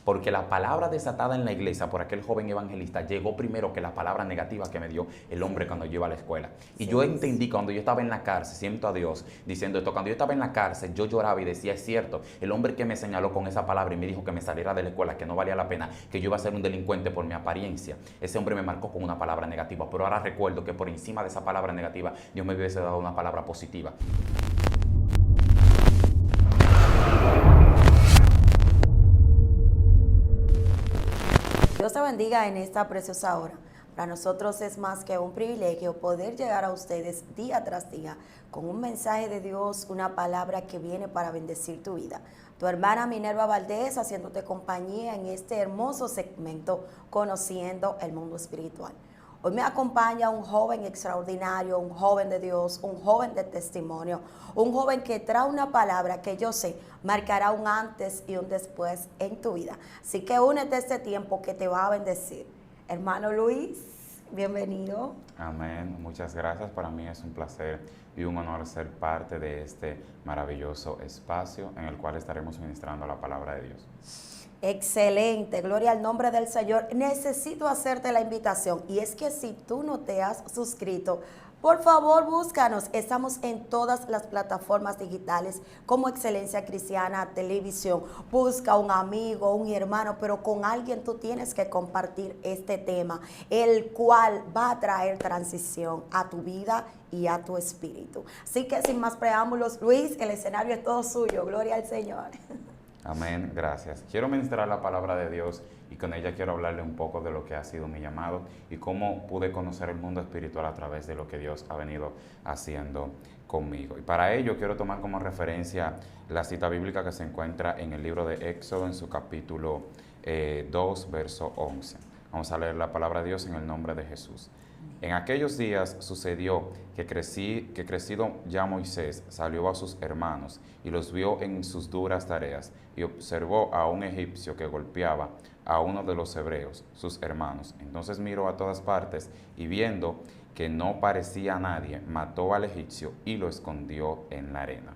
porque la palabra desatada en la iglesia por aquel joven evangelista llegó primero que la palabra negativa que me dio el hombre cuando yo iba a la escuela. Y yo entendí cuando yo estaba en la cárcel, siento a Dios diciendo esto, cuando yo estaba en la cárcel yo lloraba y decía, es cierto, el hombre que me señaló con esa palabra y me dijo que me saliera de la escuela, que no valía la pena, que yo iba a ser un delincuente por mi apariencia, ese hombre me marcó con una palabra negativa, pero ahora recuerdo que por encima de esa palabra negativa Dios me hubiese dado una palabra positiva. Dios te bendiga en esta preciosa hora. Para nosotros es más que un privilegio poder llegar a ustedes día tras día con un mensaje de Dios, una palabra que viene para bendecir tu vida. Tu hermana Minerva Valdés haciéndote compañía en este hermoso segmento Conociendo el Mundo Espiritual. Hoy me acompaña un joven extraordinario, un joven de Dios, un joven de testimonio, un joven que trae una palabra que yo sé marcará un antes y un después en tu vida. Así que únete a este tiempo que te va a bendecir. Hermano Luis, bienvenido. Amén, muchas gracias. Para mí es un placer y un honor ser parte de este maravilloso espacio en el cual estaremos ministrando la palabra de Dios. Excelente, gloria al nombre del Señor. Necesito hacerte la invitación y es que si tú no te has suscrito, por favor búscanos. Estamos en todas las plataformas digitales como Excelencia Cristiana Televisión. Busca un amigo, un hermano, pero con alguien tú tienes que compartir este tema, el cual va a traer transición a tu vida y a tu espíritu. Así que sin más preámbulos, Luis, el escenario es todo suyo. Gloria al Señor. Amén, gracias. Quiero ministrar la palabra de Dios y con ella quiero hablarle un poco de lo que ha sido mi llamado y cómo pude conocer el mundo espiritual a través de lo que Dios ha venido haciendo conmigo. Y para ello quiero tomar como referencia la cita bíblica que se encuentra en el libro de Éxodo en su capítulo 2, verso 11. Vamos a leer la palabra de Dios en el nombre de Jesús. En aquellos días sucedió que crecido ya Moisés salió a sus hermanos y los vio en sus duras tareas y observó a un egipcio que golpeaba a uno de los hebreos, sus hermanos. Entonces miró a todas partes y viendo que no parecía a nadie, mató al egipcio y lo escondió en la arena.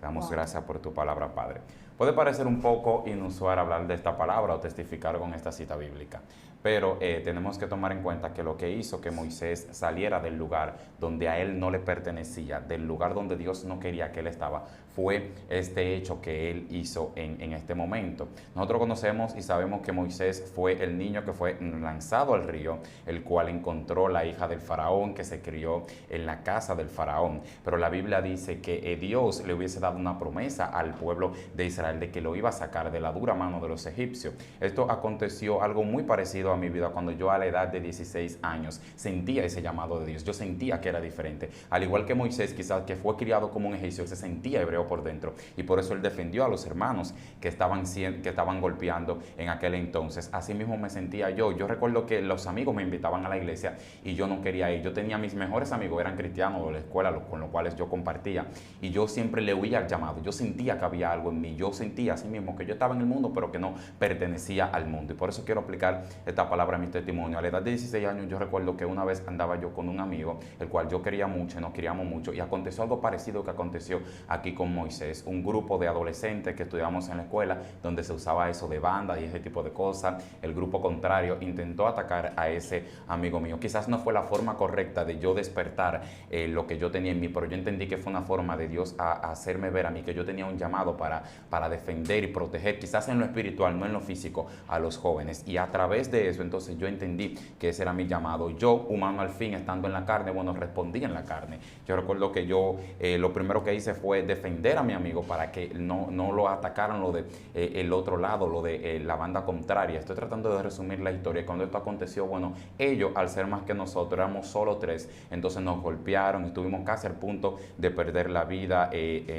Damos gracias por tu palabra, Padre. Puede parecer un poco inusual hablar de esta palabra o testificar con esta cita bíblica, pero tenemos que tomar en cuenta que lo que hizo que Moisés saliera del lugar donde a él no le pertenecía, del lugar donde Dios no quería que él estaba, fue este hecho que él hizo en este momento. Nosotros conocemos y sabemos que Moisés fue el niño que fue lanzado al río, el cual encontró la hija del faraón que se crió en la casa del faraón. Pero la Biblia dice que Dios le hubiese dado una promesa al pueblo de Israel de que lo iba a sacar de la dura mano de los egipcios. Esto aconteció algo muy parecido a mi vida cuando yo a la edad de 16 años sentía ese llamado de Dios. Yo sentía que era diferente. Al igual que Moisés, quizás que fue criado como un egipcio, se sentía hebreo por dentro y por eso él defendió a los hermanos que estaban golpeando en aquel entonces. Así mismo me sentía yo. Yo recuerdo que los amigos me invitaban a la iglesia y yo no quería ir. Yo tenía mis mejores amigos, eran cristianos de la escuela con los cuales yo compartía y yo siempre le huía al llamado. Yo sentía que había algo en mí. Yo sentía así mismo que yo estaba en el mundo pero que no pertenecía al mundo y por eso quiero aplicar esta palabra a mi testimonio. A la edad de 16 años yo recuerdo que una vez andaba yo con un amigo el cual yo quería mucho y nos queríamos mucho y aconteció algo parecido que aconteció aquí con Moisés. Un grupo de adolescentes que estudiábamos en la escuela donde se usaba eso de banda y ese tipo de cosas, el grupo contrario intentó atacar a ese amigo mío. Quizás no fue la forma correcta de yo despertar lo que yo tenía en mí, pero yo entendí que fue una forma de Dios a hacerme ver a mí que yo tenía un llamado para defender y proteger, quizás en lo espiritual, no en lo físico, a los jóvenes. Y a través de eso entonces yo entendí que ese era mi llamado. Yo, humano al fin, estando en la carne, bueno, respondí en la carne. Yo recuerdo que yo lo primero que hice fue defender a mi amigo para que no lo atacaran lo de el otro lado, lo de la banda contraria. Estoy tratando de resumir la historia. Cuando esto aconteció, bueno, ellos, al ser más que nosotros, éramos solo 3, entonces nos golpearon, estuvimos casi al punto de perder la vida.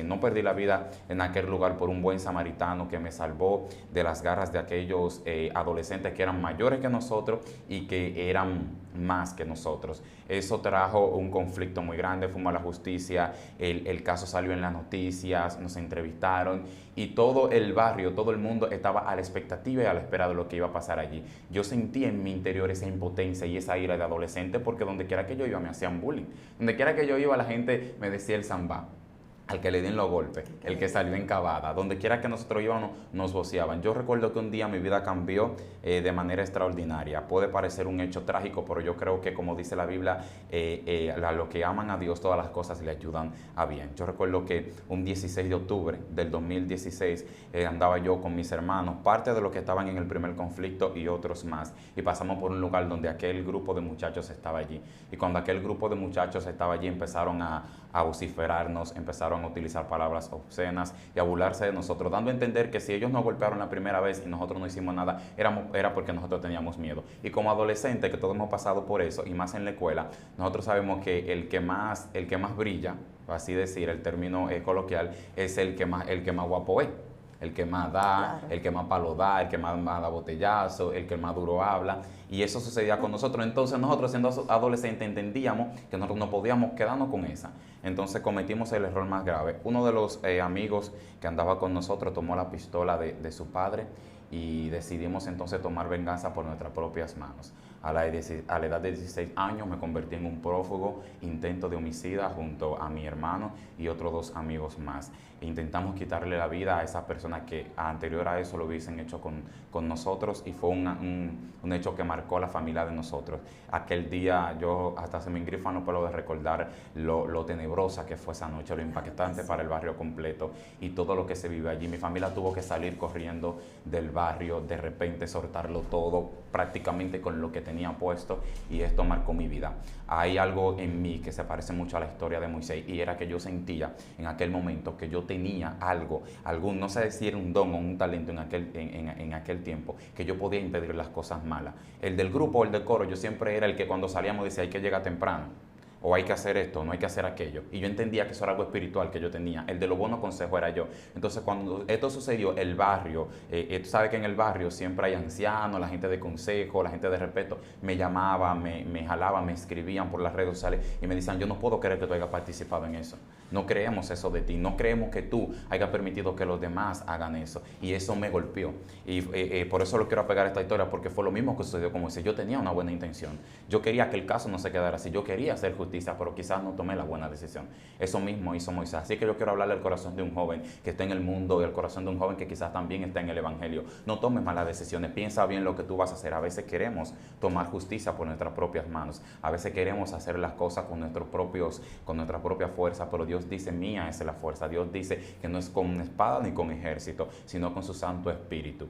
No perdí la vida en aquel lugar por un buen samaritano que me salvó de las garras de aquellos adolescentes que eran mayores que nosotros y que eran más que nosotros. Eso trajo un conflicto muy grande, fuimos a la justicia, el caso salió en las noticias, nos entrevistaron y todo el barrio, todo el mundo estaba a la expectativa y a la espera de lo que iba a pasar allí. Yo sentí en mi interior esa impotencia y esa ira de adolescente porque donde quiera que yo iba me hacían bullying. Donde quiera que yo iba la gente me decía el zambá. al que le den los golpes, el que salió encabada, donde quiera que nosotros íbamos nos voceaban. Yo recuerdo que un día mi vida cambió de manera extraordinaria. Puede parecer un hecho trágico, pero yo creo que, como dice la Biblia, a los que aman a Dios todas las cosas le ayudan a bien. Yo recuerdo que un 16 de octubre del 2016 andaba yo con mis hermanos, parte de los que estaban en el primer conflicto y otros más, y pasamos por un lugar donde aquel grupo de muchachos estaba allí. Y cuando aquel grupo de muchachos estaba allí, empezaron a vociferarnos, empezaron a utilizar palabras obscenas y a burlarse de nosotros, dando a entender que si ellos nos golpearon la primera vez y nosotros no hicimos nada, era porque nosotros teníamos miedo. Y como adolescentes, que todos hemos pasado por eso, y más en la escuela, nosotros sabemos que el que más brilla, así decir, el término coloquial, es el que más guapo es. El que más da, claro, el que más palo da, el que más da botellazo, el que más duro habla. Y eso sucedía con nosotros. Entonces nosotros, siendo adolescentes, entendíamos que nosotros no podíamos quedarnos con esa. Entonces cometimos el error más grave. Uno de los amigos que andaba con nosotros tomó la pistola de su padre y decidimos entonces tomar venganza por nuestras propias manos. A la edad de 16 años me convertí en un prófugo, intento de homicida junto a mi hermano y otros 2 amigos más. Intentamos quitarle la vida a esas personas que anterior a eso lo hubiesen hecho con nosotros, y fue un hecho que marcó a la familia de nosotros. Aquel día yo hasta se me engrifan los pelos de recordar lo tenebrosa que fue esa noche, lo impactante para el barrio completo y todo lo que se vive allí. Mi familia tuvo que salir corriendo del barrio, de repente soltarlo todo prácticamente con lo que tenía puesto, y esto marcó mi vida. Hay algo en mí que se parece mucho a la historia de Moisés, y era que yo sentía en aquel momento que yo tenía algún, no sé si era un don o un talento en aquel tiempo, que yo podía impedir las cosas malas. El del grupo o el del coro, yo siempre era el que cuando salíamos decía hay que llegar temprano, o hay que hacer esto, no hay que hacer aquello. Y yo entendía que eso era algo espiritual que yo tenía. El de los buenos consejos era yo. Entonces, cuando esto sucedió, el barrio, tú sabes que en el barrio siempre hay ancianos, la gente de consejo, la gente de respeto, me llamaba, me jalaba, me escribían por las redes sociales y me decían, yo no puedo creer que tú hayas participado en eso. No creemos eso de ti, no creemos que tú hayas permitido que los demás hagan eso. Y eso me golpeó. Y por eso lo quiero apegar a esta historia, porque fue lo mismo que sucedió con Moisés. Yo tenía una buena intención. Yo quería que el caso no se quedara así. Yo quería hacer justicia, pero quizás no tomé la buena decisión. Eso mismo hizo Moisés. Así que yo quiero hablarle al corazón de un joven que está en el mundo y al corazón de un joven que quizás también está en el evangelio. No tomes malas decisiones. Piensa bien lo que tú vas a hacer. A veces queremos tomar justicia por nuestras propias manos. A veces queremos hacer las cosas con nuestra propia fuerza, pero Dios dice, mía es la fuerza. Dios dice que no es con espada ni con ejército, sino con su Santo Espíritu.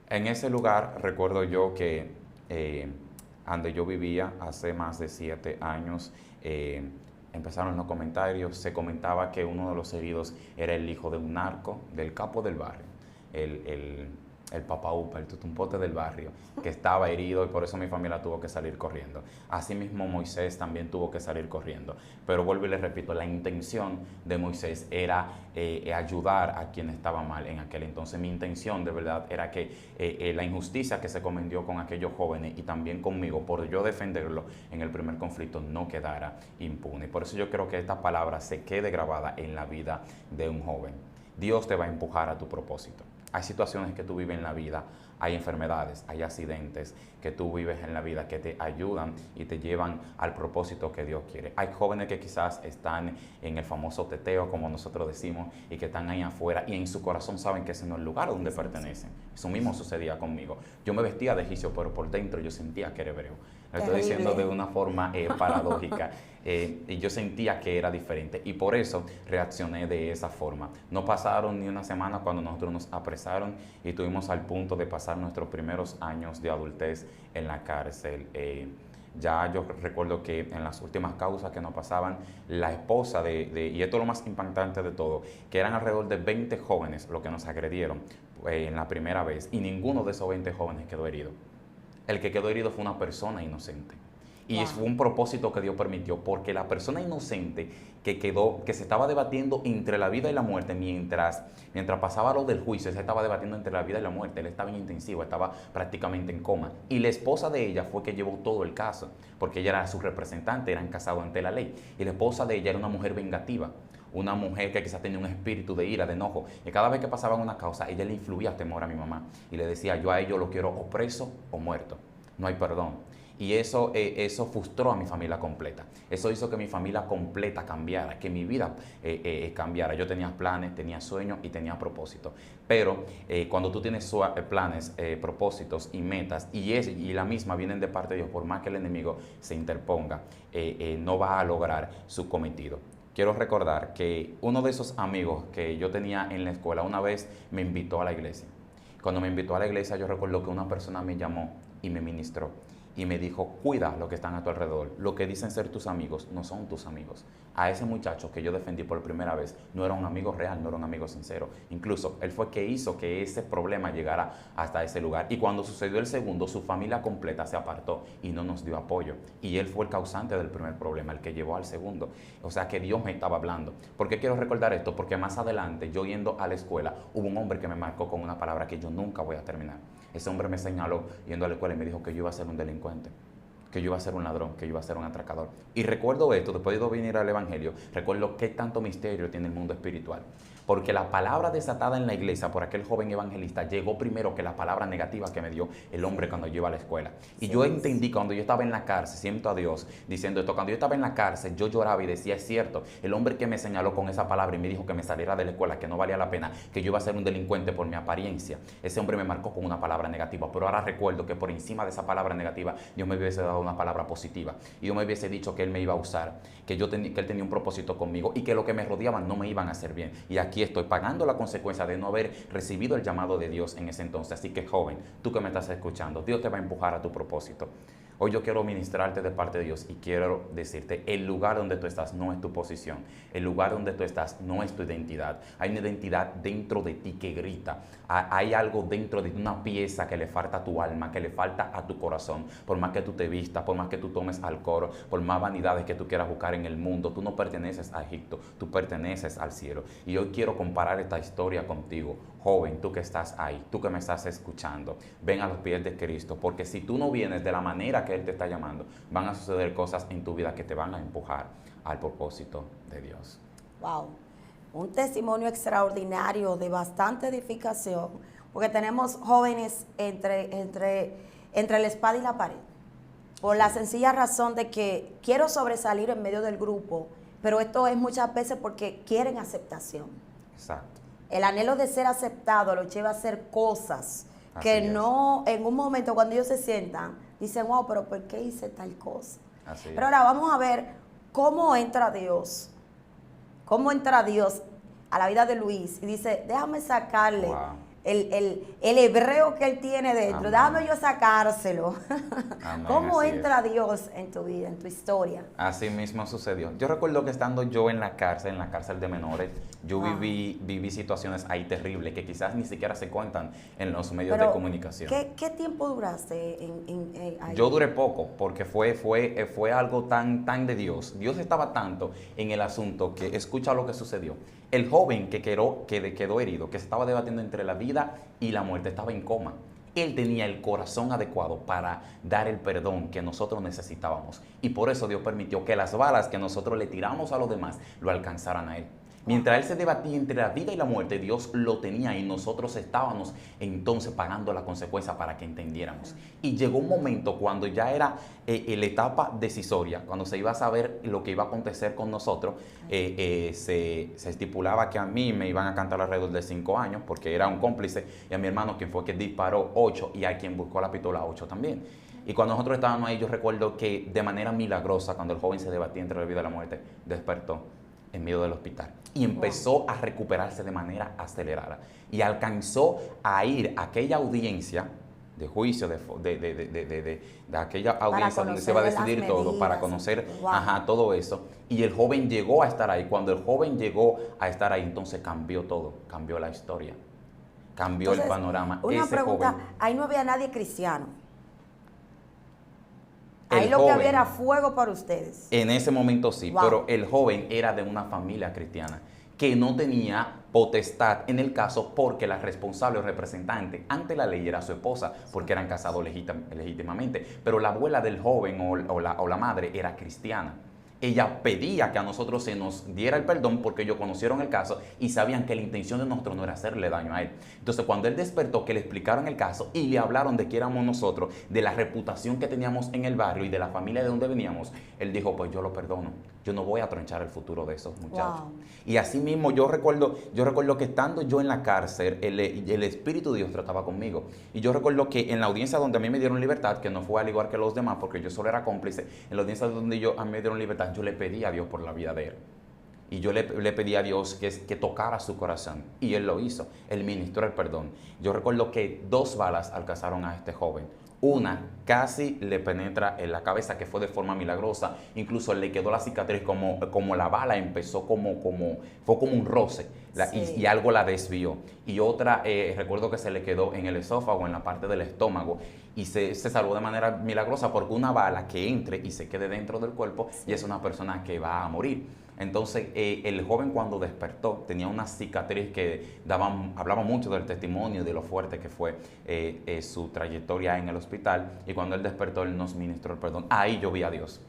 En ese lugar recuerdo yo que donde yo vivía hace más de 7 años, empezaron los comentarios, se comentaba que uno de los heridos era el hijo de un narco, del capo del barrio, el Papa Upa, el tutumpote del barrio, que estaba herido, y por eso mi familia tuvo que salir corriendo. Asimismo, Moisés también tuvo que salir corriendo. Pero vuelvo y les repito, la intención de Moisés era ayudar a quien estaba mal en aquel entonces. Mi intención de verdad era que la injusticia que se cometió con aquellos jóvenes y también conmigo, por yo defenderlo en el primer conflicto, no quedara impune. Por eso yo creo que esta palabra se quede grabada en la vida de un joven. Dios te va a empujar a tu propósito. Hay situaciones que tú vives en la vida, hay enfermedades, hay accidentes que tú vives en la vida que te ayudan y te llevan al propósito que Dios quiere. Hay jóvenes que quizás están en el famoso teteo, como nosotros decimos, y que están ahí afuera y en su corazón saben que ese no es el lugar donde pertenecen. Eso mismo sucedía conmigo. Yo me vestía de egipcio, pero por dentro yo sentía que era hebreo. Lo estoy diciendo de una forma paradójica. Y yo sentía que era diferente y por eso reaccioné de esa forma. No pasaron ni una semana cuando nosotros nos apresaron y estuvimos al punto de pasar nuestros primeros años de adultez en la cárcel. Ya yo recuerdo que en las últimas causas que nos pasaban, la esposa y esto es lo más impactante de todo, que eran alrededor de 20 jóvenes los que nos agredieron en la primera vez, y ninguno de esos 20 jóvenes quedó herido. El que quedó herido fue una persona inocente. Y wow, fue un propósito que Dios permitió, porque la persona inocente que se estaba debatiendo entre la vida y la muerte, mientras pasaba lo del juicio, se estaba debatiendo entre la vida y la muerte. Él estaba en intensivo, estaba prácticamente en coma. Y la esposa de ella fue que llevó todo el caso, porque ella era su representante, eran casados ante la ley. Y la esposa de ella era una mujer vengativa, una mujer que quizás tenía un espíritu de ira, de enojo. Y cada vez que pasaban una causa, ella le influía temor a mi mamá. Y le decía, yo a ellos lo quiero o preso o muerto. No hay perdón. Y eso frustró a mi familia completa. Eso hizo que mi familia completa cambiara, que mi vida cambiara. Yo tenía planes, tenía sueños y tenía propósitos. Pero cuando tú tienes planes, propósitos y metas, y la misma vienen de parte de Dios, por más que el enemigo se interponga, no va a lograr su cometido. Quiero recordar que uno de esos amigos que yo tenía en la escuela una vez me invitó a la iglesia. Cuando me invitó a la iglesia, yo recuerdo que una persona me llamó y me ministró y me dijo: cuida lo que están a tu alrededor. Lo que dicen ser tus amigos no son tus amigos. A ese muchacho que yo defendí por primera vez no era un amigo real, no era un amigo sincero. Incluso él fue que hizo que ese problema llegara hasta ese lugar. Y cuando sucedió el segundo, su familia completa se apartó y no nos dio apoyo. Y él fue el causante del primer problema, el que llevó al segundo. O sea que Dios me estaba hablando. ¿Por qué quiero recordar esto? Porque más adelante, yo yendo a la escuela, hubo un hombre que me marcó con una palabra que yo nunca voy a terminar. Ese hombre me señaló yendo a la escuela y me dijo que yo iba a ser un delincuente, que yo iba a ser un ladrón, que yo iba a ser un atracador. Y recuerdo esto, después de venir al Evangelio, recuerdo qué tanto misterio tiene el mundo espiritual. Porque la palabra desatada en la iglesia por aquel joven evangelista llegó primero que la palabra negativa que me dio el hombre cuando yo iba a la escuela. Y yo entendí cuando yo estaba en la cárcel, siento a Dios diciendo esto, cuando yo estaba en la cárcel, yo lloraba y decía: es cierto, el hombre que me señaló con esa palabra y me dijo que me saliera de la escuela, que no valía la pena, que yo iba a ser un delincuente por mi apariencia, ese hombre me marcó con una palabra negativa. Pero ahora recuerdo que por encima de esa palabra negativa, Dios me hubiese dado una palabra positiva. Y Dios me hubiese dicho que Él me iba a usar, que Él tenía un propósito conmigo y que lo que me rodeaban no me iban a hacer bien. Y aquí estoy pagando la consecuencia de no haber recibido el llamado de Dios en ese entonces. Así que, joven, tú que me estás escuchando, Dios te va a empujar a tu propósito. Hoy yo quiero ministrarte de parte de Dios y quiero decirte: el lugar donde tú estás no es tu posición, el lugar donde tú estás no es tu identidad. Hay una identidad dentro de ti que grita, hay algo dentro de ti, una pieza que le falta a tu alma, que le falta a tu corazón. Por más que tú te vistas, por más que tú tomes alcohol, por más vanidades que tú quieras buscar en el mundo, tú no perteneces a Egipto, tú perteneces al cielo. Y hoy quiero comparar esta historia contigo. Joven, tú que estás ahí, tú que me estás escuchando, ven a los pies de Cristo, porque si tú no vienes de la manera que Él te está llamando, van a suceder cosas en tu vida que te van a empujar al propósito de Dios. Wow, un testimonio extraordinario de bastante edificación, porque tenemos jóvenes entre la espada y la pared, por la sencilla razón de que quiero sobresalir en medio del grupo, pero esto es muchas veces porque quieren aceptación. Exacto. El anhelo de ser aceptado los lleva a hacer cosas que no, en un momento cuando ellos se sientan, dicen: wow, pero ¿por qué hice tal cosa? Pero ahora vamos a ver cómo entra Dios a la vida de Luis y dice: déjame sacarle el hebreo que él tiene dentro, déjame yo sacárselo. ¿Cómo entra Dios en tu vida, en tu historia? Así mismo sucedió. Yo recuerdo que estando yo en la cárcel de menores, yo viví situaciones ahí terribles que quizás ni siquiera se cuentan en los medios de comunicación. ¿Qué tiempo duraste ahí? Yo duré poco porque fue algo tan de Dios. Dios estaba tanto en el asunto que escucha lo que sucedió. El joven que quedó herido, que se estaba debatiendo entre la vida y la muerte, estaba en coma. Él tenía el corazón adecuado para dar el perdón que nosotros necesitábamos. Y por eso Dios permitió que las balas que nosotros le tiramos a los demás lo alcanzaran a él. Mientras él se debatía entre la vida y la muerte, Dios lo tenía y nosotros estábamos entonces pagando la consecuencia para que entendiéramos. Y llegó un momento cuando ya era la etapa decisoria, cuando se iba a saber lo que iba a acontecer con nosotros, se estipulaba que a mí me iban a cantar alrededor de 5 años, porque era un cómplice, y a mi hermano, quien fue que disparó, 8, y a quien buscó la pistola, 8 también. Y cuando nosotros estábamos ahí, yo recuerdo que de manera milagrosa, cuando el joven se debatía entre la vida y la muerte, despertó en medio del hospital y empezó a recuperarse de manera acelerada y alcanzó a ir a aquella audiencia de juicio, de aquella audiencia donde se va a decidir todo, para conocer todo eso. Y el joven llegó a estar ahí. Cuando el joven llegó a estar ahí, entonces cambió todo, cambió la historia, cambió entonces, el panorama. Una pregunta, ahí no había nadie cristiano. Ahí lo que había era fuego para ustedes. En ese momento sí, pero el joven era de una familia cristiana que no tenía potestad en el caso, porque la responsable o representante ante la ley era su esposa, porque eran casados legítimamente. Pero la abuela del joven o la madre era cristiana. ella pedía que a nosotros se nos diera el perdón porque ellos conocieron el caso y sabían que la intención de nosotros no era hacerle daño a él. Entonces, cuando él despertó, que le explicaron el caso y le hablaron de quién éramos nosotros, de la reputación que teníamos en el barrio y de la familia de donde veníamos, él dijo, pues yo lo perdono. Yo no voy a tronchar el futuro de esos muchachos. Wow. Y así mismo yo recuerdo que estando yo en la cárcel, el Espíritu de Dios trataba conmigo. Y yo recuerdo que en la audiencia donde a mí me dieron libertad, que no fue al igual que los demás, porque yo solo era cómplice, en la audiencia donde a mí me dieron libertad, yo le pedí a Dios por la vida de él. Y yo le pedí a Dios que tocara su corazón. Y él lo hizo. Él ministró el perdón. Yo recuerdo que 2 balas alcanzaron a este joven. Una casi le penetra en la cabeza, que fue de forma milagrosa. Incluso le quedó la cicatriz como la bala empezó fue como un roce. Sí. Y algo la desvió. Y otra, recuerdo que se le quedó en el esófago, en la parte del estómago. Y se salvó de manera milagrosa porque una bala que entre y se quede dentro del cuerpo, sí, y es una persona que va a morir. Entonces, el joven cuando despertó tenía una cicatriz que hablaba mucho del testimonio y de lo fuerte que fue su trayectoria en el hospital. Y cuando él despertó, él nos ministró el perdón. Ahí yo vi a Dios.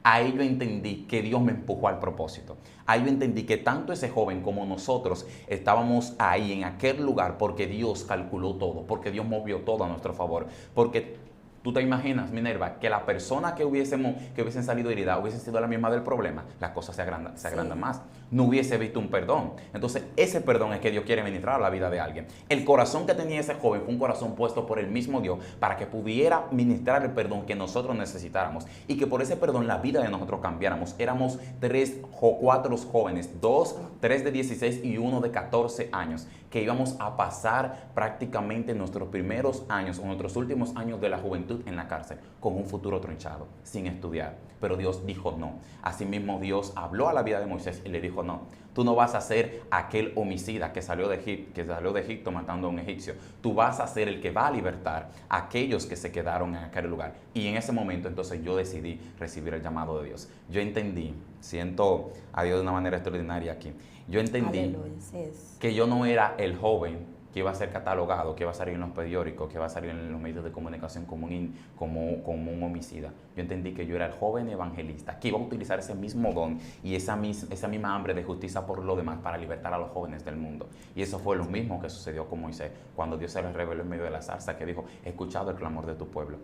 Ahí yo entendí que Dios me empujó al propósito. Ahí yo entendí que tanto ese joven como nosotros estábamos ahí en aquel lugar porque Dios calculó todo, porque Dios movió todo a nuestro favor. Porque tú te imaginas, Minerva, que la persona que hubiesen salido herida hubiese sido la misma del problema, las cosas se agrandan más. No hubiese visto un perdón. Entonces, ese perdón es que Dios quiere ministrar a la vida de alguien. El corazón que tenía ese joven fue un corazón puesto por el mismo Dios para que pudiera ministrar el perdón que nosotros necesitáramos y que por ese perdón la vida de nosotros cambiáramos. Éramos 3 o 4 jóvenes, 3 de 16 y 1 de 14 años, que íbamos a pasar prácticamente nuestros primeros años o nuestros últimos años de la juventud en la cárcel, con un futuro tronchado, sin estudiar. Pero Dios dijo no. Asimismo, Dios habló a la vida de Moisés y le dijo no. Tú no vas a ser aquel homicida que salió de Egipto matando a un egipcio. Tú vas a ser el que va a libertar a aquellos que se quedaron en aquel lugar. Y en ese momento, entonces, yo decidí recibir el llamado de Dios. Yo entendí, siento a Dios de una manera extraordinaria aquí. Yo entendí que yo no era el joven que iba a ser catalogado, que iba a salir en los periódicos, que iba a salir en los medios de comunicación como un homicida. Yo entendí que yo era el joven evangelista, que iba a utilizar ese mismo don y esa misma hambre de justicia por lo demás para libertar a los jóvenes del mundo. Y eso fue lo mismo que sucedió con Moisés, cuando Dios se le reveló en medio de la zarza, que dijo, he escuchado el clamor de tu pueblo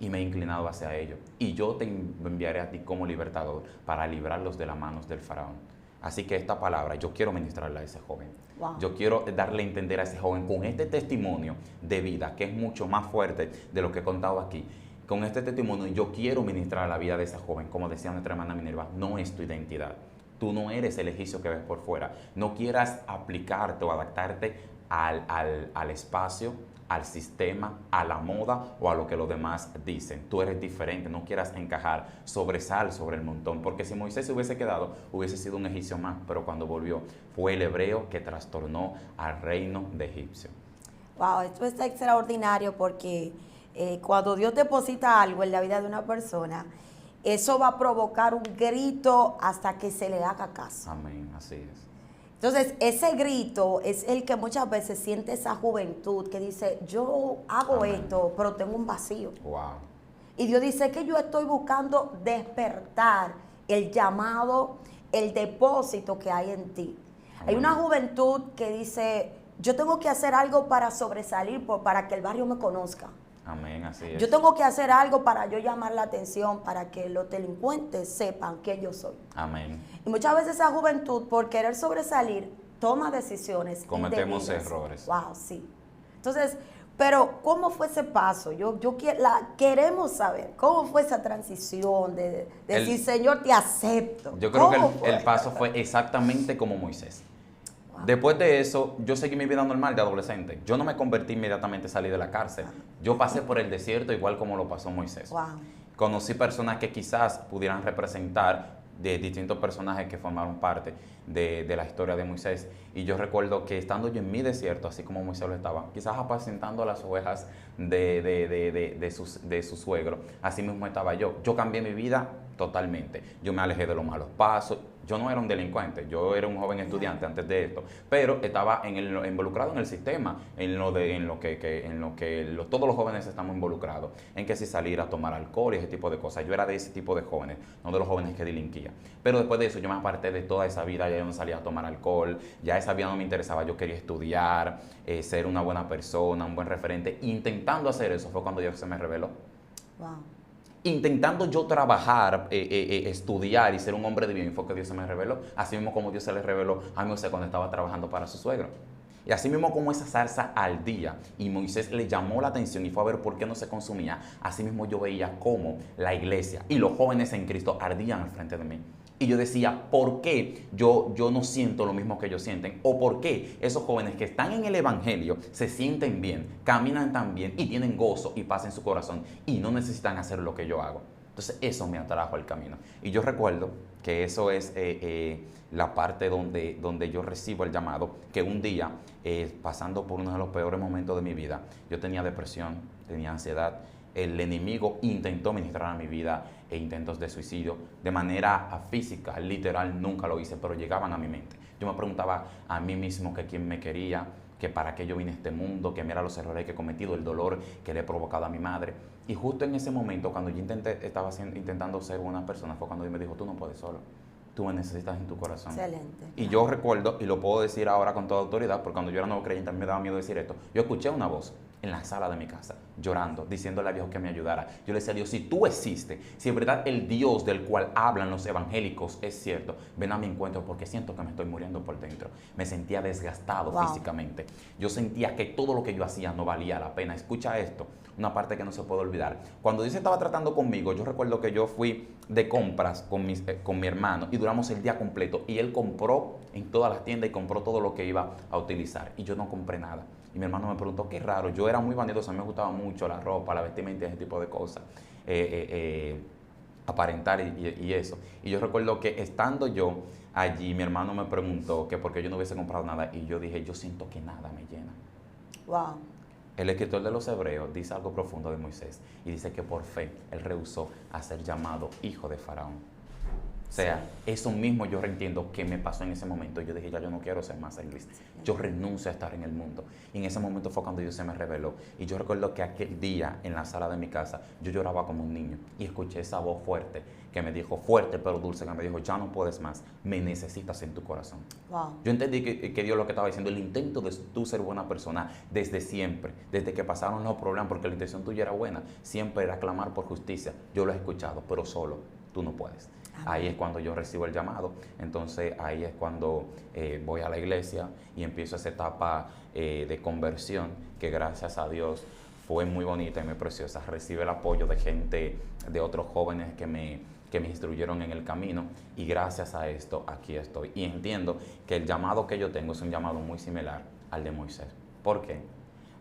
y me he inclinado hacia ellos. Y yo te enviaré a ti como libertador para librarlos de las manos del faraón. Así que esta palabra yo quiero ministrarla a ese joven. Wow. Yo quiero darle a entender a ese joven con este testimonio de vida, que es mucho más fuerte de lo que he contado aquí. Con este testimonio yo quiero ministrar a la vida de ese joven. Como decía nuestra hermana Minerva, no es tu identidad. Tú no eres el egipcio que ves por fuera. No quieras aplicarte o adaptarte al espacio, al sistema, a la moda o a lo que los demás dicen. Tú eres diferente, no quieras encajar, sobresal sobre el montón, porque si Moisés se hubiese quedado, hubiese sido un egipcio más, pero cuando volvió, fue el hebreo que trastornó al reino de Egipcio. Wow, esto está extraordinario porque cuando Dios deposita algo en la vida de una persona, eso va a provocar un grito hasta que se le haga caso. Amén, así es. Entonces, ese grito es el que muchas veces siente esa juventud que dice, yo hago esto, pero tengo un vacío. Wow. Y Dios dice que yo estoy buscando despertar el llamado, el depósito que hay en ti. Hay una juventud que dice, yo tengo que hacer algo para sobresalir, para que el barrio me conozca. Amén, así es. Yo tengo que hacer algo para yo llamar la atención, para que los delincuentes sepan quién yo soy. Amén. Y muchas veces esa juventud, por querer sobresalir, toma decisiones cometemos indebidas. Errores. Wow, sí. Entonces, pero ¿cómo fue ese paso? Queremos saber, ¿cómo fue esa transición de decir, Señor, te acepto? Yo creo que el paso fue exactamente como Moisés. Después de eso, yo seguí mi vida normal de adolescente. Yo no me convertí inmediatamente, salí de la cárcel. Yo pasé por el desierto igual como lo pasó Moisés. Wow. Conocí personas que quizás pudieran representar de distintos personajes que formaron parte de la historia de Moisés. Y yo recuerdo que estando yo en mi desierto, así como Moisés lo estaba, quizás apacentando las ovejas de su suegro, así mismo estaba yo. Yo cambié mi vida totalmente. Yo me alejé de los malos pasos, Yo no era un delincuente, yo era un joven estudiante antes de esto, pero estaba involucrado en el sistema, en lo que todos los jóvenes estamos involucrados, en que si salir a tomar alcohol y ese tipo de cosas. Yo era de ese tipo de jóvenes, no de los jóvenes que delinquían. Pero después de eso yo me aparté de toda esa vida, ya yo no salía a tomar alcohol, ya esa vida no me interesaba, yo quería estudiar, ser una buena persona, un buen referente. Intentando hacer eso fue cuando Dios se me reveló. Wow. Intentando yo trabajar, estudiar y ser un hombre de bien, fue que Dios se me reveló. Así mismo como Dios se le reveló a Moisés cuando estaba trabajando para su suegro. Y así mismo como esa zarza ardía y Moisés le llamó la atención y fue a ver por qué no se consumía, así mismo yo veía cómo la iglesia y los jóvenes en Cristo ardían al frente de mí. Y yo decía, ¿por qué yo no siento lo mismo que ellos sienten? ¿O por qué esos jóvenes que están en el evangelio se sienten bien, caminan tan bien y tienen gozo y paz en su corazón y no necesitan hacer lo que yo hago? Entonces eso me atrajo al camino. Y yo recuerdo que eso es la parte donde yo recibo el llamado, que un día, pasando por uno de los peores momentos de mi vida, yo tenía depresión, tenía ansiedad, el enemigo intentó ministrar a mi vida intentos de suicidio de manera física, literal, nunca lo hice, pero llegaban a mi mente. Yo me preguntaba a mí mismo que quién me quería, que para qué yo vine a este mundo, que mira los errores que he cometido, el dolor que le he provocado a mi madre. Y justo en ese momento, cuando yo estaba intentando ser una persona, fue cuando Dios me dijo, tú no puedes solo, tú me necesitas en tu corazón. Excelente. Y yo recuerdo, y lo puedo decir ahora con toda autoridad, porque cuando yo era nuevo creyente a mí me daba miedo decir esto, yo escuché una voz en la sala de mi casa, llorando, diciéndole a Dios que me ayudara. Yo le decía a Dios, si tú existes, si en verdad el Dios del cual hablan los evangélicos es cierto, ven a mi encuentro porque siento que me estoy muriendo por dentro. Me sentía desgastado físicamente. Yo sentía que todo lo que yo hacía no valía la pena. Escucha esto, una parte que no se puede olvidar. Cuando Dios estaba tratando conmigo, yo recuerdo que yo fui de compras con mi hermano y duramos el día completo y él compró en todas las tiendas y compró todo lo que iba a utilizar y yo no compré nada. Y mi hermano me preguntó, qué raro, yo era muy vanidoso, a mí me gustaba mucho la ropa, la vestimenta y ese tipo de cosas, aparentar y eso. Y yo recuerdo que estando yo allí, mi hermano me preguntó que por qué yo no hubiese comprado nada y yo dije, yo siento que nada me llena. Wow. El escritor de los Hebreos dice algo profundo de Moisés y dice que por fe él rehusó a ser llamado hijo de Faraón. O sea, eso mismo yo entiendo que me pasó en ese momento. Yo dije, ya yo no quiero ser más Luis. Yo renuncio a estar en el mundo. Y en ese momento fue cuando Dios se me reveló. Y yo recuerdo que aquel día en la sala de mi casa, yo lloraba como un niño. Y escuché esa voz fuerte que me dijo, fuerte pero dulce, que me dijo, ya no puedes más, me necesitas en tu corazón. Wow. Yo entendí que Dios lo que estaba diciendo, el intento de tú ser buena persona desde siempre, desde que pasaron los problemas, porque la intención tuya era buena, siempre era clamar por justicia. Yo lo he escuchado, pero solo tú no puedes. Ahí es cuando yo recibo el llamado, entonces ahí es cuando voy a la iglesia y empiezo esa etapa de conversión que gracias a Dios fue muy bonita y muy preciosa. Recibe el apoyo de gente, de otros jóvenes que me instruyeron en el camino y gracias a esto aquí estoy. Y entiendo que el llamado que yo tengo es un llamado muy similar al de Moisés. ¿Por qué?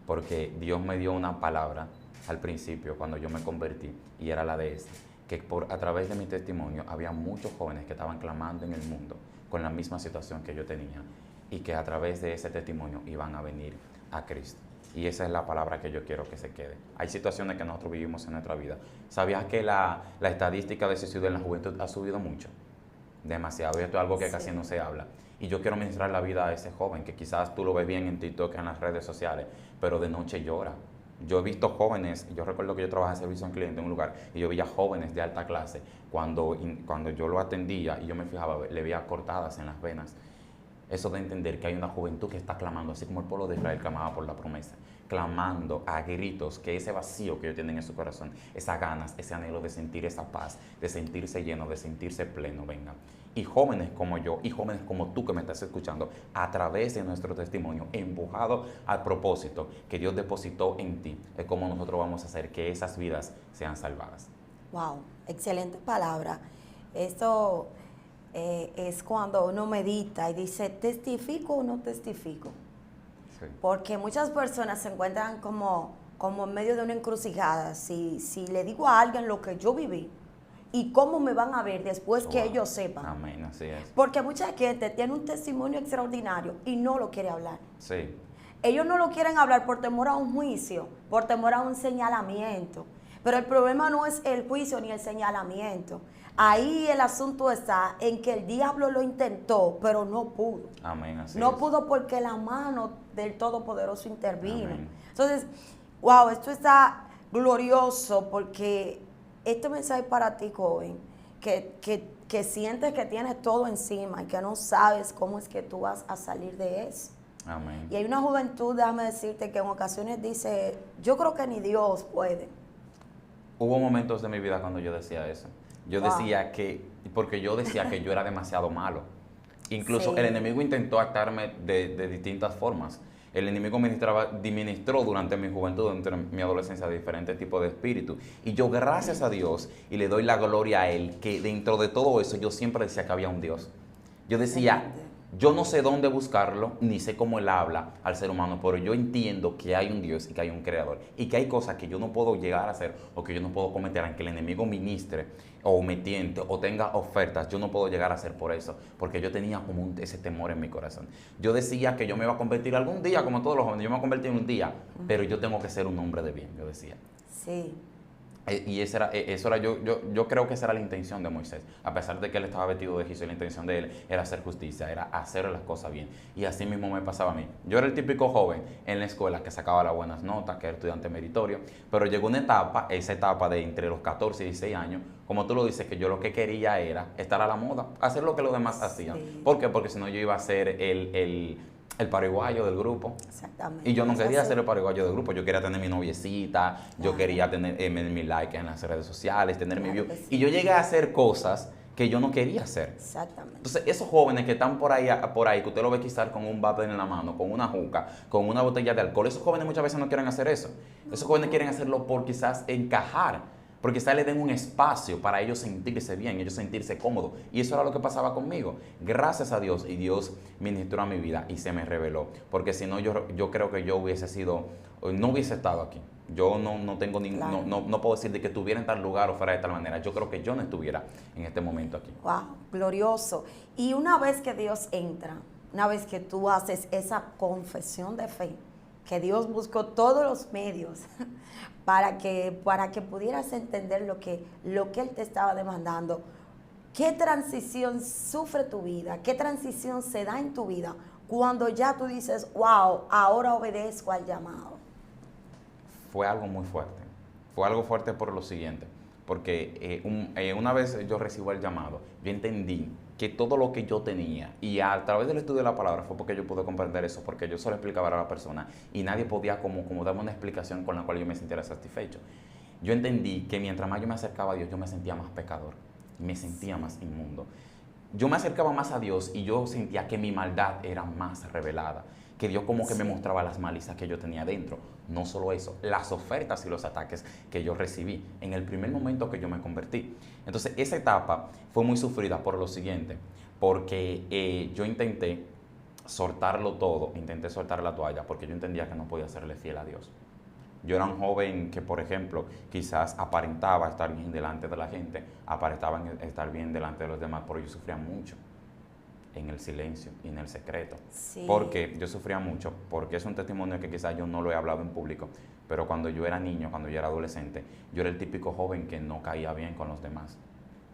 Porque Dios me dio una palabra al principio cuando yo me convertí y era la de que a través de mi testimonio había muchos jóvenes que estaban clamando en el mundo con la misma situación que yo tenía y que a través de ese testimonio iban a venir a Cristo. Y esa es la palabra que yo quiero que se quede. Hay situaciones que nosotros vivimos en nuestra vida. ¿Sabías que la estadística de suicidio en la juventud ha subido mucho? Demasiado. Y esto es algo que casi no se habla. Y yo quiero ministrar la vida a ese joven que quizás tú lo ves bien en TikTok, en las redes sociales, pero de noche llora. Yo he visto jóvenes, yo recuerdo que yo trabajaba en servicio al cliente en un lugar y yo veía jóvenes de alta clase, cuando yo lo atendía y yo me fijaba, le veía cortadas en las venas. Eso de entender que hay una juventud que está clamando, así como el pueblo de Israel clamaba por la promesa, clamando a gritos que ese vacío que ellos tienen en su corazón, esas ganas, ese anhelo de sentir esa paz, de sentirse lleno, de sentirse pleno, vengan. Y jóvenes como yo, y jóvenes como tú que me estás escuchando, a través de nuestro testimonio, empujado al propósito que Dios depositó en ti, es como nosotros vamos a hacer que esas vidas sean salvadas. Wow, excelente palabra. Esto es cuando uno medita y dice, ¿testifico o no testifico? Sí. Porque muchas personas se encuentran como en medio de una encrucijada. Si le digo a alguien lo que yo viví, ¿y cómo me van a ver después que ellos sepan? Amén, así es. Porque mucha gente tiene un testimonio extraordinario y no lo quiere hablar. Sí. Ellos no lo quieren hablar por temor a un juicio, por temor a un señalamiento. Pero el problema no es el juicio ni el señalamiento. Ahí el asunto está en que el diablo lo intentó, pero no pudo. Amén, así No es. pudo porque la mano del Todopoderoso intervino. Amén. Entonces, wow, esto está glorioso porque este mensaje para ti, joven, que sientes que tienes todo encima y que no sabes cómo es que tú vas a salir de eso. Amén. Y hay una juventud, déjame decirte, que en ocasiones dice, yo creo que ni Dios puede. Hubo momentos de mi vida cuando yo decía eso. Yo Wow. decía porque yo decía que yo era demasiado malo. Incluso Sí. el enemigo intentó actarme de distintas formas. El enemigo ministró durante mi juventud, durante mi adolescencia, diferentes tipos de espíritus. Y yo, gracias a Dios, y le doy la gloria a Él, que dentro de todo eso yo siempre decía que había un Dios. Yo decía, Excelente. yo no sé dónde buscarlo, ni sé cómo Él habla al ser humano, pero yo entiendo que hay un Dios y que hay un creador. Y que hay cosas que yo no puedo llegar a hacer o que yo no puedo cometer, aunque el enemigo ministre o me tiente o tenga ofertas, yo no puedo llegar a hacer por eso, porque yo tenía como ese temor en mi corazón. Yo decía que yo me iba a convertir algún día, como todos los jóvenes, yo me voy a convertir en un día, pero yo tengo que ser un hombre de bien, yo decía. Sí. Y yo creo que esa era la intención de Moisés. A pesar de que él estaba vestido de egipcio, la intención de él era hacer justicia, era hacer las cosas bien. Y así mismo me pasaba a mí. Yo era el típico joven en la escuela que sacaba las buenas notas, que era estudiante meritorio, pero llegó una etapa, esa etapa de entre los 14 y 16 años, como tú lo dices, que yo lo que quería era estar a la moda, hacer lo que los demás hacían. ¿Por qué? Porque si no yo iba a ser el paraguayo del grupo. Exactamente. Y yo no quería Así. ser el paraguayo del grupo, yo quería tener mi noviecita, yo Claro. quería tener mi like en las redes sociales, tener mi Claro view. que sí. Y yo llegué a hacer cosas que yo no quería hacer. Exactamente. Entonces, esos jóvenes que están por ahí, que usted lo ve quizás con un vape en la mano, con una juca, con una botella de alcohol, esos jóvenes muchas veces no quieren hacer eso. Esos jóvenes quieren hacerlo por quizás encajar, porque quizás le den un espacio para ellos sentirse bien, ellos sentirse cómodos. Y eso era lo que pasaba conmigo. Gracias a Dios, y Dios ministró a mi vida y se me reveló. Porque si no, yo creo que yo no hubiese estado aquí. Yo no tengo Claro. no puedo decir de que estuviera en tal lugar o fuera de tal manera. Yo creo que yo no estuviera en este momento aquí. Wow, glorioso. Y una vez que Dios entra, una vez que tú haces esa confesión de fe, que Dios buscó todos los medios para que pudieras entender lo que Él te estaba demandando, ¿qué transición sufre tu vida? ¿Qué transición se da en tu vida cuando ya tú dices, wow, ahora obedezco al llamado? Fue algo muy fuerte. Fue algo fuerte por lo siguiente. Porque una vez yo recibo el llamado, yo entendí que todo lo que yo tenía, y a través del estudio de la palabra fue porque yo pude comprender eso, porque yo solo explicaba a la persona y nadie podía como darme una explicación con la cual yo me sintiera satisfecho. Yo entendí que mientras más yo me acercaba a Dios, yo me sentía más pecador, me sentía más inmundo. Yo me acercaba más a Dios y yo sentía que mi maldad era más revelada, que Dios como que me mostraba las malizas que yo tenía dentro. No solo eso, las ofertas y los ataques que yo recibí en el primer momento que yo me convertí. Entonces esa etapa fue muy sufrida por lo siguiente, porque yo intenté soltarlo todo, intenté soltar la toalla, porque yo entendía que no podía serle fiel a Dios. Yo era un joven que, por ejemplo, quizás aparentaba estar bien delante de la gente, aparentaba estar bien delante de los demás, pero yo sufría mucho en el silencio y en el secreto. Sí. Porque yo sufría mucho, porque es un testimonio que quizás yo no lo he hablado en público, pero cuando yo era niño, cuando yo era adolescente, yo era el típico joven que no caía bien con los demás.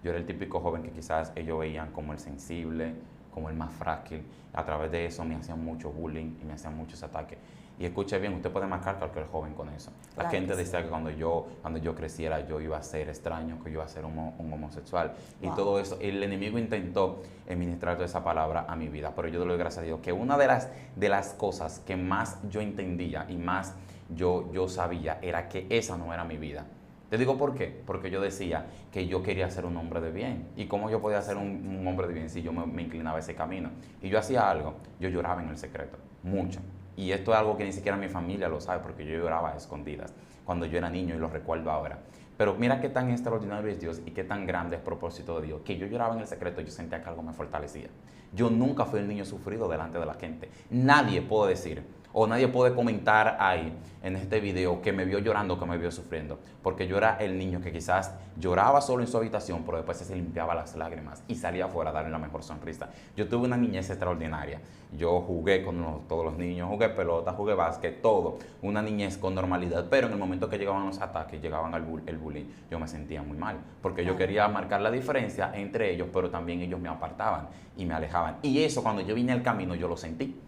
Yo era el típico joven que quizás ellos veían como el sensible, como el más frágil. A través de eso me hacían mucho bullying y me hacían muchos ataques. Y escuche bien, usted puede marcar a cualquier joven con eso. La Claro gente que sí. decía que cuando yo creciera yo iba a ser extraño, que yo iba a ser un homosexual. Y Wow. todo eso, el enemigo intentó ministrar toda esa palabra a mi vida. Pero yo le doy gracias a Dios que una de las cosas que más yo entendía y más yo sabía era que esa no era mi vida. Te digo por qué, porque yo decía que yo quería ser un hombre de bien. ¿Y cómo yo podía ser un hombre de bien si yo me inclinaba ese camino? Y yo hacía algo, yo lloraba en el secreto, mucho. Y esto es algo que ni siquiera mi familia lo sabe, porque yo lloraba a escondidas cuando yo era niño y lo recuerdo ahora. Pero mira qué tan extraordinario es Dios y qué tan grande es el propósito de Dios, que yo lloraba en el secreto, yo sentía que algo me fortalecía. Yo nunca fui el niño sufrido delante de la gente. Nadie puede decir, o nadie puede comentar ahí en este video que me vio llorando, que me vio sufriendo, porque yo era el niño que quizás lloraba solo en su habitación, pero después se limpiaba las lágrimas y salía afuera a darle la mejor sonrisa. Yo tuve una niñez extraordinaria. Yo jugué con todos los niños, jugué pelota, jugué básquet, todo. Una niñez con normalidad, pero en el momento que llegaban los ataques, llegaban el bullying, yo me sentía muy mal, porque yo quería marcar la diferencia entre ellos, pero también ellos me apartaban y me alejaban. Y eso cuando yo vine al camino, yo lo sentí.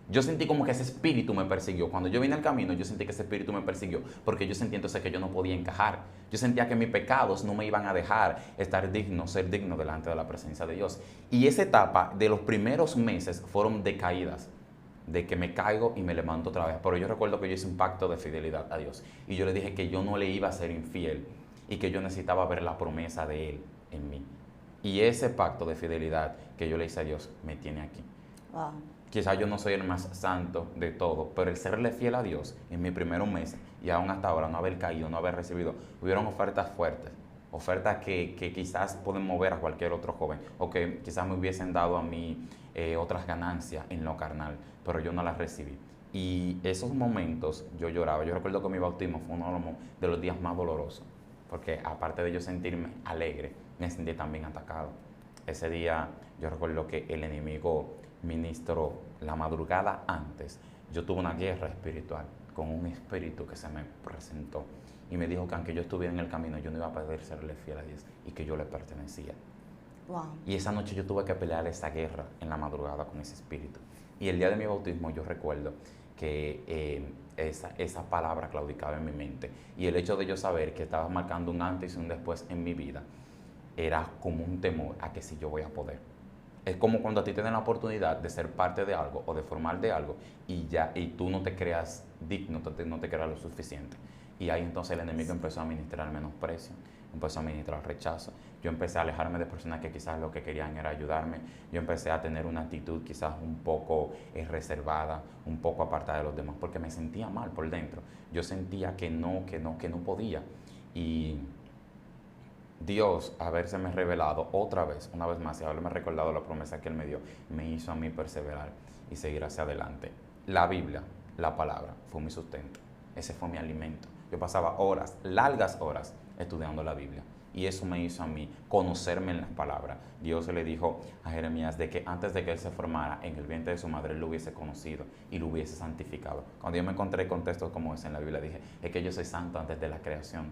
Yo sentí como que ese espíritu me persiguió. Cuando yo vine al camino, yo sentí que ese espíritu me persiguió, porque yo sentí entonces que yo no podía encajar. Yo sentía que mis pecados no me iban a dejar estar digno, ser digno delante de la presencia de Dios. Y esa etapa de los primeros meses fueron de caídas, de que me caigo y me levanto otra vez. Pero yo recuerdo que yo hice un pacto de fidelidad a Dios. Y yo le dije que yo no le iba a ser infiel y que yo necesitaba ver la promesa de Él en mí. Y ese pacto de fidelidad que yo le hice a Dios me tiene aquí. Wow. Quizás yo no soy el más santo de todo, pero el serle fiel a Dios en mis primeros meses y aún hasta ahora no haber caído, no haber recibido, hubieron ofertas fuertes, ofertas que quizás pueden mover a cualquier otro joven o que quizás me hubiesen dado a mí otras ganancias en lo carnal, pero yo no las recibí. Y esos momentos yo lloraba. Yo recuerdo que mi bautismo fue uno de los días más dolorosos, porque aparte de yo sentirme alegre, me sentí también atacado. Ese día yo recuerdo que el enemigo ministró la madrugada antes. Yo tuve una guerra espiritual con un espíritu que se me presentó y me dijo que aunque yo estuviera en el camino, yo no iba a poder serle fiel a Dios y que yo le pertenecía. Wow. Y esa noche yo tuve que pelear esa guerra en la madrugada con ese espíritu. Y el día de mi bautismo yo recuerdo que esa palabra claudicaba en mi mente. Y el hecho de yo saber que estaba marcando un antes y un después en mi vida era como un temor a que si yo voy a poder. Es como cuando a ti te den la oportunidad de ser parte de algo o de formar de algo y tú no te creas digno, no te creas lo suficiente. Y ahí entonces el enemigo empezó a ministrar menosprecio, empezó a ministrar rechazo. Yo empecé a alejarme de personas que quizás lo que querían era ayudarme. Yo empecé a tener una actitud quizás un poco reservada, un poco apartada de los demás, porque me sentía mal por dentro. Yo sentía que no podía. Y Dios, habérseme revelado otra vez, una vez más, y haberme recordado la promesa que Él me dio, me hizo a mí perseverar y seguir hacia adelante. La Biblia, la palabra, fue mi sustento. Ese fue mi alimento. Yo pasaba horas, largas horas, estudiando la Biblia. Y eso me hizo a mí conocerme en las palabras. Dios le dijo a Jeremías de que antes de que él se formara en el vientre de su madre, él lo hubiese conocido y lo hubiese santificado. Cuando yo me encontré con textos como ese en la Biblia, dije, es que yo soy santo antes de la creación.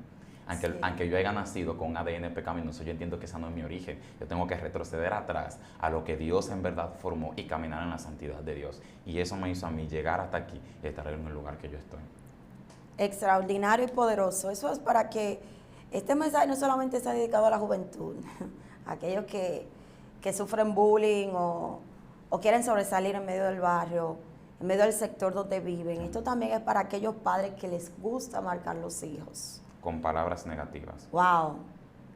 Aunque yo haya nacido con ADN pecaminoso, yo entiendo que ese no es mi origen. Yo tengo que retroceder atrás a lo que Dios en verdad formó y caminar en la santidad de Dios. Y eso me hizo a mí llegar hasta aquí y estar en el lugar que yo estoy. Extraordinario y poderoso. Eso es para que este mensaje no solamente sea dedicado a la juventud, a aquellos que sufren bullying o quieren sobresalir en medio del barrio, en medio del sector donde viven. Esto también es para aquellos padres que les gusta marcar los hijos. Con palabras negativas. Wow.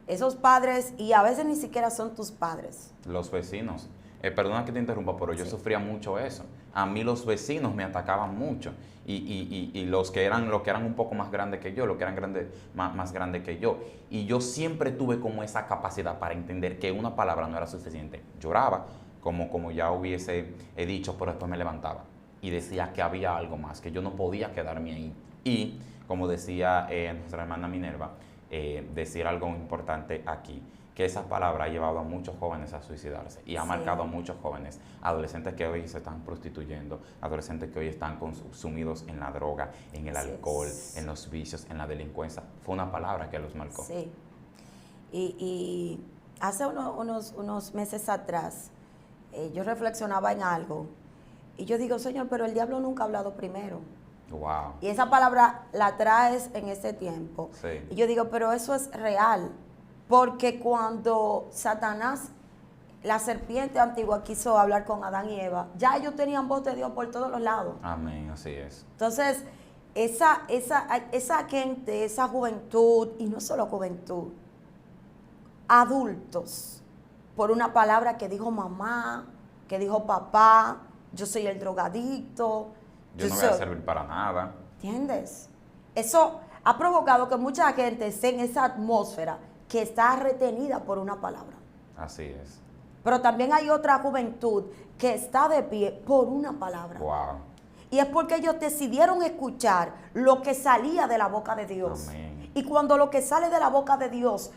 Esos padres, y a veces ni siquiera son tus padres. Los vecinos. Perdona que te interrumpa, pero yo sufría mucho eso. A mí los vecinos me atacaban mucho. Y los que eran un poco más grandes que yo, los que eran más grandes que yo. Y yo siempre tuve como esa capacidad para entender que una palabra no era suficiente. Lloraba, como ya hubiese dicho, pero después me levantaba. Y decía que había algo más, que yo no podía quedarme ahí. Y como decía nuestra hermana Minerva, decir algo importante aquí, que esa palabra ha llevado a muchos jóvenes a suicidarse y ha marcado a muchos jóvenes, adolescentes que hoy se están prostituyendo, adolescentes que hoy están consumidos en la droga, en el alcohol, en los vicios, en la delincuencia. Fue una palabra que los marcó. Sí. Y hace unos meses atrás, yo reflexionaba en algo y yo digo, Señor, pero el diablo nunca ha hablado primero. Wow. Y esa palabra la traes en ese tiempo. Sí. Y yo digo, pero eso es real. Porque cuando Satanás, la serpiente antigua, quiso hablar con Adán y Eva, ya ellos tenían voz de Dios por todos los lados. Amén, así es. Entonces, esa gente, esa juventud, y no solo juventud, adultos, por una palabra que dijo mamá, que dijo papá, yo soy el drogadicto. Yo no voy a servir para nada. ¿Entiendes? Eso ha provocado que mucha gente esté en esa atmósfera que está retenida por una palabra. Así es. Pero también hay otra juventud que está de pie por una palabra. Wow. Y es porque ellos decidieron escuchar lo que salía de la boca de Dios. Amén. Y cuando lo que sale de la boca de Dios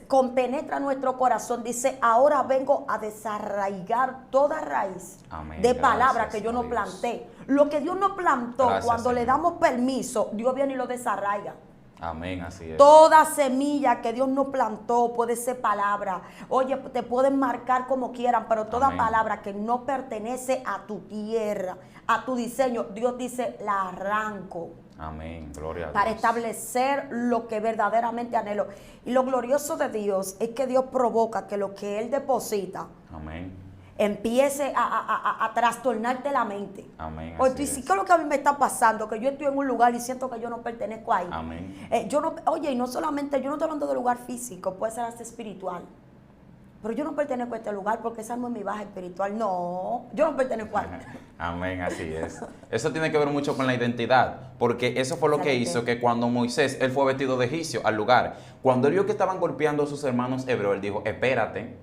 compenetra nuestro corazón, dice, ahora vengo a desarraigar toda raíz Amén. de palabras Gracias que yo a no Dios. planté. Lo que Dios no plantó, Gracias, cuando le Señor. damos permiso, Dios viene y lo desarraiga. Amén, así es. Toda semilla que Dios no plantó puede ser palabra. Oye, te pueden marcar como quieran, pero toda Amén. palabra que no pertenece a tu tierra, a tu diseño, Dios dice, la arranco Amén, gloria a para Dios. establecer lo que verdaderamente anhelo. Y lo glorioso de Dios es que Dios provoca que lo que Él deposita Amén, empiece a trastornarte la mente. amén, Oye, así ¿sí es. qué es lo que a mí me está pasando? Que yo estoy en un lugar y siento que yo no pertenezco ahí. Amén. Oye, y no solamente, yo no estoy hablando de lugar físico, puede ser hasta espiritual. Pero yo no pertenezco a este lugar porque esa no es mi baja espiritual. No, yo no pertenezco a Amén, así es. Eso tiene que ver mucho con la identidad, porque eso fue lo que Excelente. hizo que cuando Moisés, él fue vestido de egipcio al lugar, cuando él vio que estaban golpeando a sus hermanos hebreos, él dijo, espérate,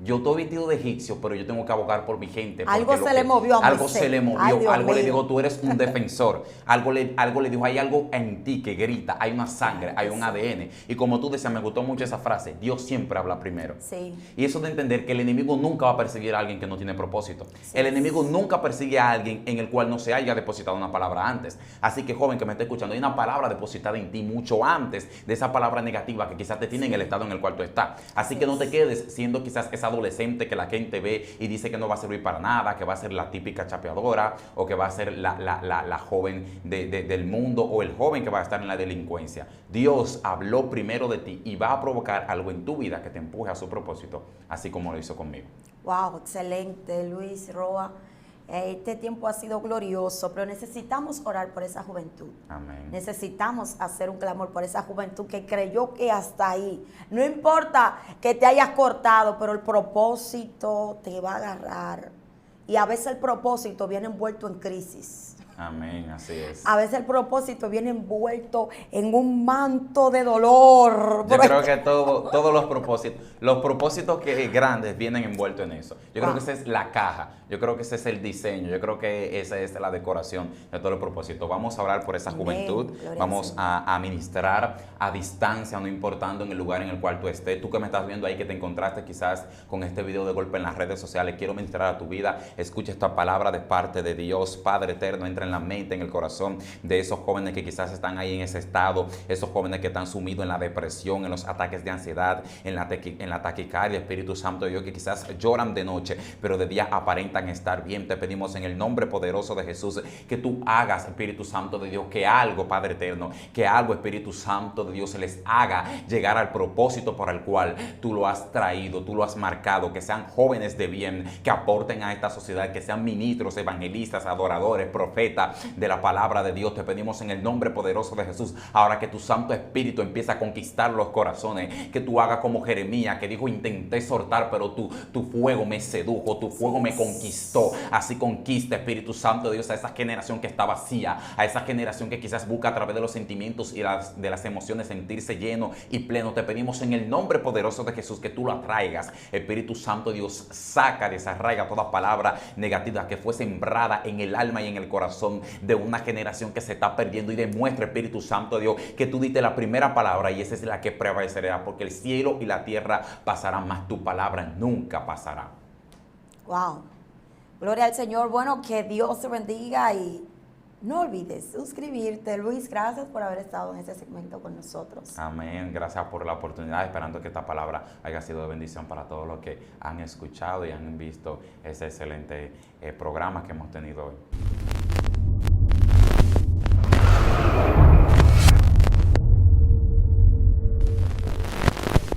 yo estoy vestido de egipcio, pero yo tengo que abogar por mi gente. Algo porque se le movió a Algo Moisés. se le movió, Ay, Dios algo le mío. dijo, tú eres un defensor. Algo le dijo, hay algo en ti que grita, hay una sangre, hay un ADN. Y como tú decías, me gustó mucho esa frase, Dios siempre habla primero. Sí. Y eso de entender que el enemigo nunca va a perseguir a alguien que no tiene propósito. Sí. El enemigo nunca persigue a alguien en el cual no se haya depositado una palabra antes. Así que, joven que me está escuchando, hay una palabra depositada en ti mucho antes de esa palabra negativa que quizás te tiene en el estado en el cual tú estás. Así que no te quedes siendo quizás esa adolescente que la gente ve y dice que no va a servir para nada, que va a ser la típica chapeadora o que va a ser la joven del mundo o el joven que va a estar en la delincuencia. Dios habló primero de ti y va a provocar algo en tu vida que te empuje a su propósito, así como lo hizo conmigo. Wow, excelente, Luis, Roa. Este tiempo ha sido glorioso, pero necesitamos orar por esa juventud. Amén. Necesitamos hacer un clamor por esa juventud que creyó que hasta ahí. No importa que te hayas cortado, pero el propósito te va a agarrar. Y a veces el propósito viene envuelto en crisis. Amén, así es. A veces el propósito viene envuelto en un manto de dolor. Yo creo que todos los propósitos que grandes vienen envueltos en eso. Yo creo que esa es la caja, yo creo que ese es el diseño, yo creo que esa es la decoración de todos los propósitos. Vamos a orar por esa Amén. juventud, Gloria al vamos Señor. a ministrar a distancia, no importando en el lugar en el cual tú estés. Tú que me estás viendo ahí, que te encontraste quizás con este video de golpe en las redes sociales, quiero ministrar a tu vida. Escucha esta palabra de parte de Dios, Padre eterno, entra en la mente, en el corazón de esos jóvenes que quizás están ahí en ese estado, esos jóvenes que están sumidos en la depresión, en los ataques de ansiedad, en la taquicardia, Espíritu Santo de Dios, que quizás lloran de noche, pero de día aparentan estar bien. Te pedimos en el nombre poderoso de Jesús que tú hagas, Espíritu Santo de Dios, que algo, Padre eterno, que algo, Espíritu Santo de Dios, se les haga llegar al propósito por el cual tú lo has traído, tú lo has marcado, que sean jóvenes de bien, que aporten a esta sociedad, que sean ministros, evangelistas, adoradores, profetas de la palabra de Dios. Te pedimos en el nombre poderoso de Jesús, ahora que tu Santo Espíritu empieza a conquistar los corazones, que tú hagas como Jeremías, que dijo, intenté soltar, pero tu fuego me sedujo, tu fuego me conquistó. Así conquista, Espíritu Santo de Dios, a esa generación que está vacía, a esa generación que quizás busca a través de los sentimientos y de las emociones sentirse lleno y pleno. Te pedimos en el nombre poderoso de Jesús que tú lo atraigas. Espíritu Santo de Dios, saca, desarraiga toda palabra negativa que fue sembrada en el alma y en el corazón de una generación que se está perdiendo, y demuestra, Espíritu Santo de Dios, que tú diste la primera palabra y esa es la que prevalecerá, porque el cielo y la tierra pasarán, mas tu palabra nunca pasará. Wow. Gloria al Señor. Bueno, que Dios te bendiga y no olvides suscribirte. Luis, gracias por haber estado en este segmento con nosotros. Amén. Gracias por la oportunidad, esperando que esta palabra haya sido de bendición para todos los que han escuchado y han visto ese excelente programa que hemos tenido hoy.